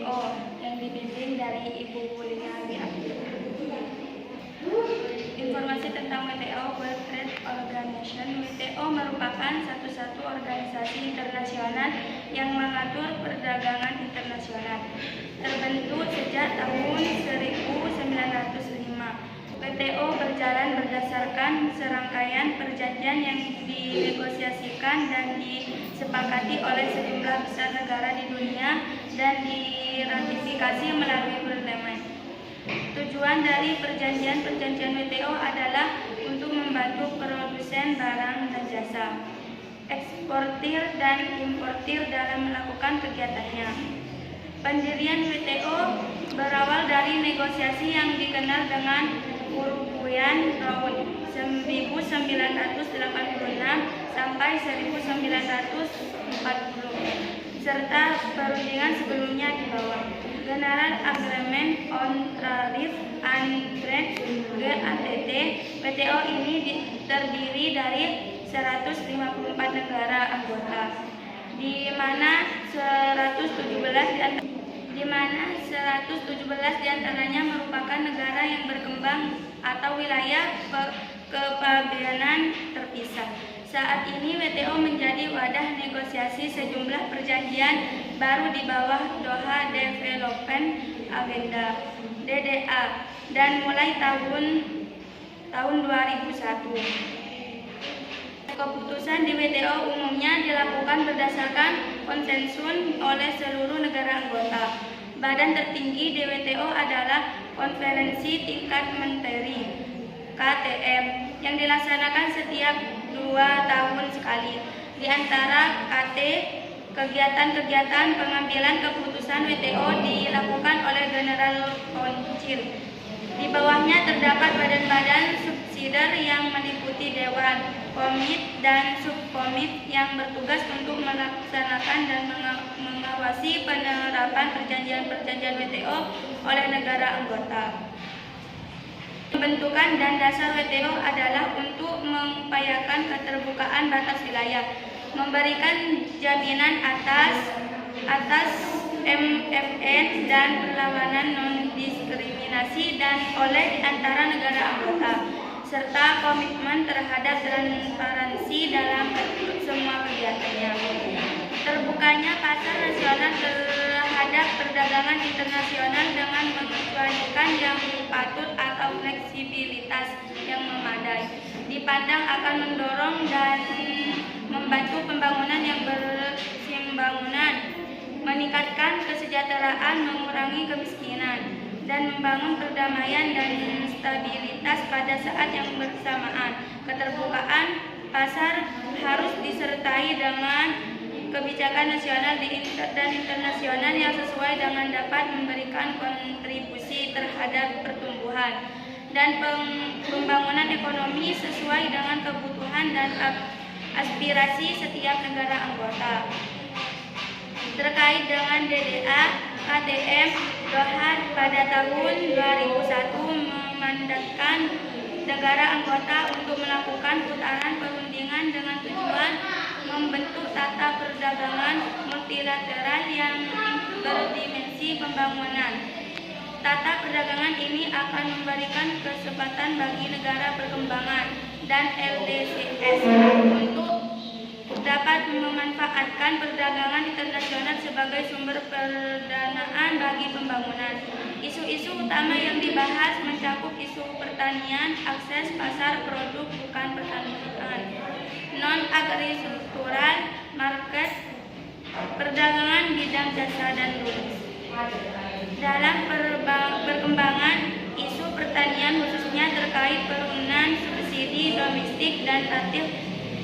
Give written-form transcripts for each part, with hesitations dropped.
WTO yang dipimpin dari Ibu Lina Abdul. Informasi tentang WTO, World Trade Organization. WTO merupakan satu-satu organisasi internasional yang mengatur perdagangan internasional. Terbentuk sejak tahun 1905. WTO berjalan berdasarkan serangkaian perjanjian yang dinegosiasikan dan disepakati oleh sejumlah besar negara di dunia dan diratifikasi melalui parlemen. Tujuan dari perjanjian-perjanjian WTO adalah untuk membantu produsen barang dan jasa, eksportir dan importir dalam melakukan kegiatannya. Pendirian WTO berawal dari negosiasi yang dikenal dengan Uruguayan tahun 1986 sampai 1940, serta perundingan sebelumnya di bawah General Agreement on Tariff and Trade (GATT). WTO ini terdiri dari 154 negara anggota, di mana 117 diantaranya merupakan negara yang berkembang atau wilayah kepabeanan terpisah. Saat ini WTO menjadi wadah negosiasi sejumlah perjanjian baru di bawah Doha Development Agenda (DDA) dan mulai tahun 2001. Keputusan di WTO umumnya dilakukan berdasarkan konsensus oleh seluruh negara anggota. Badan tertinggi di WTO adalah Konferensi Tingkat Menteri (KTM) yang dilaksanakan setiap 2 tahun sekali. Di antara KT, kegiatan-kegiatan pengambilan keputusan WTO dilakukan oleh General Council. Di bawahnya terdapat badan-badan subsidiar yang meliputi Dewan, Komit, dan Subkomit yang bertugas untuk melaksanakan dan mengawasi penerapan perjanjian-perjanjian WTO oleh negara anggota. Pembentukan dan dasar WTO adalah untuk mengupayakan keterbukaan batas wilayah, memberikan jaminan atas MFN dan perlawanan non-diskriminasi dan oleh di antara negara anggota, serta komitmen terhadap transparansi dalam semua kegiatannya. Terbukanya pasar nasional terhadap perdagangan internasional dengan mengecualikan yang patut atau fleksibilitas yang memadai dipandang akan mendorong dan membantu pembangunan yang berkesinambungan, meningkatkan kesejahteraan, mengurangi kemiskinan, dan membangun perdamaian dan stabilitas pada saat yang bersamaan. Keterbukaan pasar harus disertai dengan kebijakan nasional dan internasional yang sesuai dengan dapat memberikan kontribusi terhadap pertumbuhan dan pembangunan ekonomi sesuai dengan kebutuhan dan aspirasi setiap negara anggota. Terkait dengan DDA, KTM Doha pada tahun 2001 memandatkan negara anggota untuk melakukan putaran perundingan dengan tujuan membentuk tata perdagangan multilateral yang berdimensi pembangunan. Tata perdagangan ini akan memberikan kesempatan bagi negara perkembangan dan LDCs untuk dapat memanfaatkan perdagangan internasional sebagai sumber pendanaan bagi pembangunan. Isu-isu utama yang dibahas mencakup isu pertanian, akses pasar produk bukan pertanian, non-agrikultural, market, perdagangan bidang jasa dan turis. Dalam perkembangan isu pertanian khususnya terkait penurunan subsidi domestik dan tarif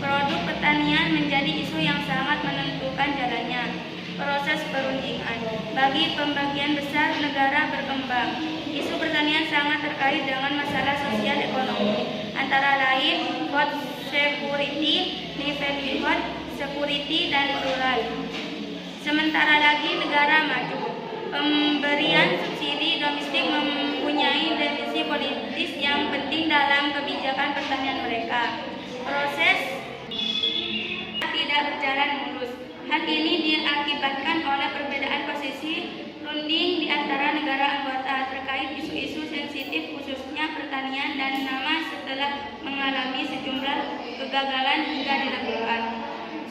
produk pertanian menjadi isu yang sangat menentukan jalannya proses perundingan bagi pembagian besar negara berkembang. Isu pertanian sangat terkait dengan masalah sosial ekonomi, antara lain food security, livelihood security, dan rural. Sementara lagi negara maju, pemberian subsidi domestik mempunyai definisi politis yang penting dalam kebijakan pertanian mereka. Proses tidak berjalan mulus. Hal ini diakibatkan oleh perbedaan posisi berunding di antara negara anggota terkait isu-isu sensitif khususnya pertanian dan nama setelah mengalami sejumlah kegagalan hingga dilakukan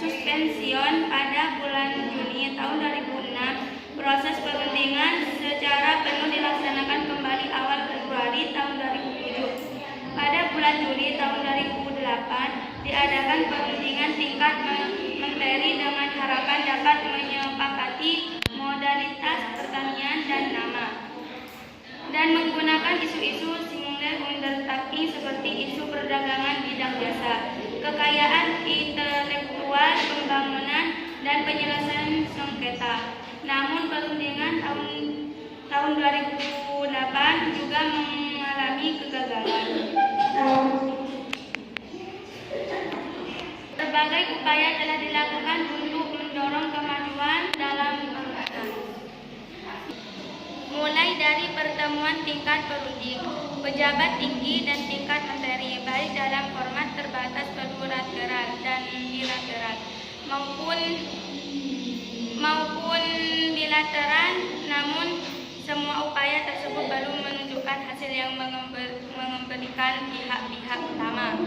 suspension pada bulan Juni tahun 2006. Proses perundingan secara penuh dilaksanakan kembali awal Februari tahun 2007. Pada bulan Juli tahun 2008 diadakan perundingan tingkat menteri dengan harapan dapat menyepakati modalitas pertanian dan nama, dan menggunakan isu-isu singular undertaking seperti isu perdagangan bidang jasa, kekayaan intelektual, pembangunan, dan penyelesaian sengketa. Namun perundingan tahun 2008 juga mengalami kegagalan. Berbagai upaya telah dilakukan untuk mendorong kemajuan dalam perundingan, mulai dari pertemuan tingkat perunding, pejabat tinggi dan tingkat menteri, baik dalam format terbatas plurilateral dan bilateral maupun bilateral. Namun semua upaya tersebut belum menunjukkan hasil yang mengembalikan pihak-pihak utama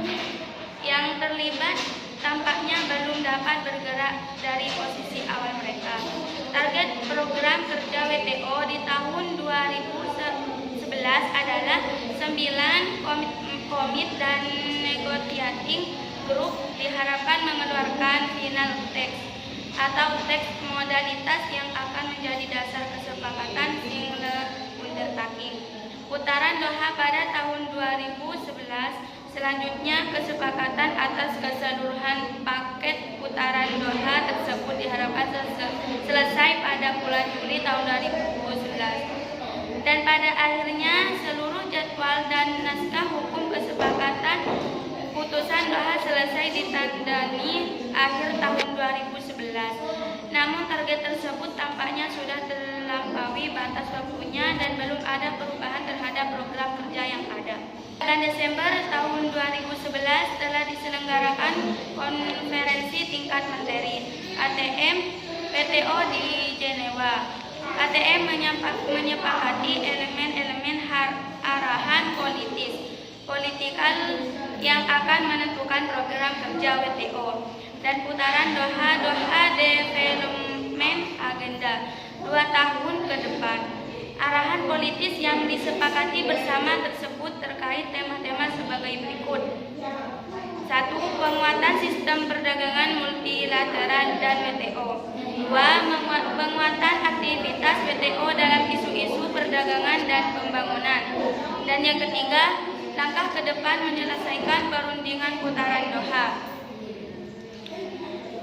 yang terlibat tampaknya belum dapat bergerak dari posisi awal mereka. Target program kerja WTO di tahun 2011 adalah 9 komit dan negotiating group diharapkan mengeluarkan final text atau teks modalitas yang akan menjadi dasar kesepakatan singular undertaking. Putaran Doha pada tahun 2011. Selanjutnya, kesepakatan atas keseluruhan paket putaran Doha tersebut diharapkan selesai pada bulan Juli tahun 2011. Dan pada akhirnya, seluruh jadwal dan naskah hukum kesepakatan putusan Doha selesai ditandani akhir tahun 2011. Namun target tersebut tampaknya sudah terlampaui batas waktunya dan belum ada perubahan terhadap program kerja yang ada. Pada Desember tahun 2011 telah diselenggarakan konferensi tingkat menteri KTM WTO di Jenewa. KTM menyepakati elemen-elemen arahan politikal yang akan menentukan program kerja WTO dan putaran Doha Development Agenda 2 tahun ke depan. Arahan politis yang disepakati bersama tersebut terkait tema-tema sebagai berikut. 1. Penguatan sistem perdagangan multilateral dan WTO. 2. Penguatan aktivitas WTO dalam isu-isu perdagangan dan pembangunan. Dan yang ketiga, langkah ke depan menyelesaikan perundingan putaran Doha.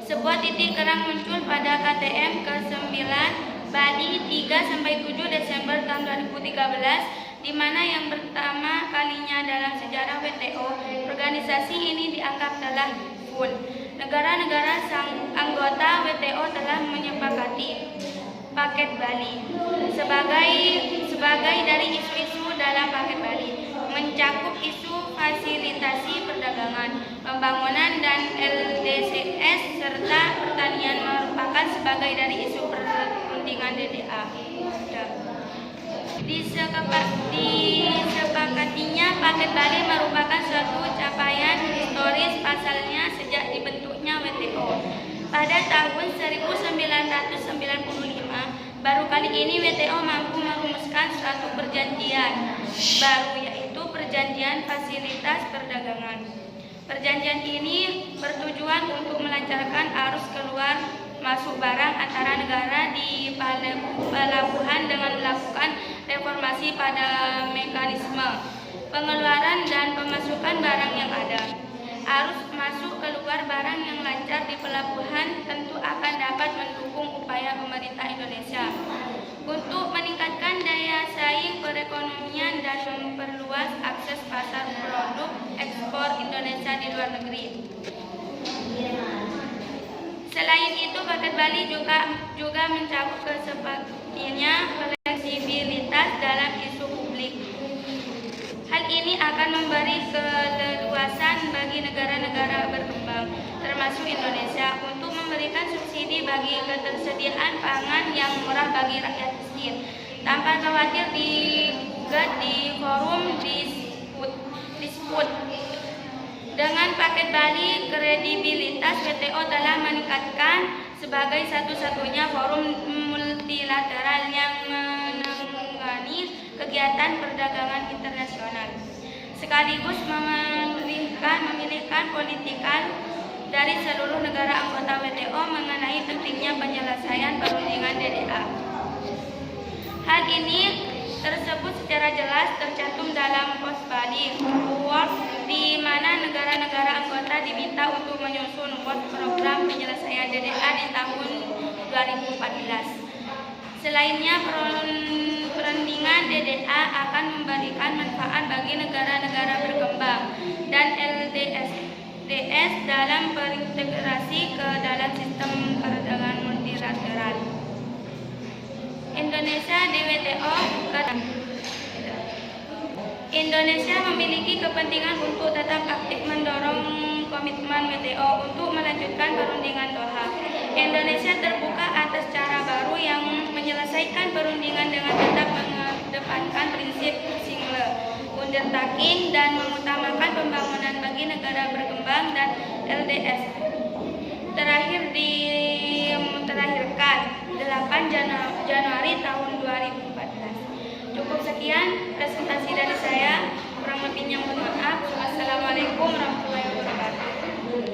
Sebuah titik terang muncul pada KTM ke-9 Bali 3-7 Desember tahun 2013, di mana yang pertama kalinya dalam sejarah WTO, organisasi ini dianggap telah full. Negara-negara anggota WTO telah menyepakati paket Bali sebagai dari isu-isu dalam paket Bali, mencakup isu fasilitasi perdagangan, pembangunan, dan LDCS serta pertanian merupakan sebagai dari isu perundingan DDA. Disepakatinya paket Bali merupakan suatu capaian historis pasalnya sejak dibentuknya WTO pada tahun 1995. Baru kali ini WTO mampu merumuskan suatu perjanjian baru, yaitu Perjanjian Fasilitas Perdagangan. Perjanjian ini bertujuan untuk melancarkan arus keluar masuk barang antara negara di pelabuhan dengan melakukan reformasi pada mekanisme pengeluaran dan pemasukan barang yang ada. Arus masuk keluar barang yang lancar di pelabuhan tentu akan dapat mendukung upaya pemerintah Indonesia untuk meningkatkan daya saing perekonomian dan memperluas akses pasar produk ekspor Indonesia di luar negeri. Selain itu, paket Bali juga mencakup kesepakatiannya fleksibilitas dalam isu publik. Hal ini akan memberi keleluasan bagi negara-negara berkembang, termasuk Indonesia, untuk memberikan subsidi bagi ketersediaan pangan yang murah bagi rakyat miskin, tanpa khawatir digugat di forum disput. Dengan paket Bali, kredibilitas WTO telah meningkatkan sebagai satu-satunya forum multilateral yang menangani kegiatan perdagangan internasional, sekaligus memilihkan politikal dari seluruh negara anggota WTO mengenai pentingnya penyelesaian perundingan DDA. Hal ini tersebut secara jelas tercantum dalam Post Bali Award, di mana negara-negara anggota diminta untuk menyusun program penyelesaian DDA di tahun 2014. Selainnya, perundingan DDA akan memberikan manfaat bagi negara-negara berkembang dan LDS dalam berintegrasi ke dalam sistem perdagangan multilateral. Indonesia di WTO. Indonesia memiliki kepentingan untuk tetap aktif mendorong komitmen WTO untuk melanjutkan perundingan Doha. Indonesia terbuka atas cara baru yang menyelesaikan perundingan dengan tetap mengedepankan prinsip single undertaking dan mengutamakan pembangunan bagi negara berkembang dan LDS. Terakhirkan 8 Januari tahun 2014. Cukup sekian presentasi dari saya. Kurang lebihnya mohon maaf. Wassalamualaikum warahmatullahi wabarakatuh.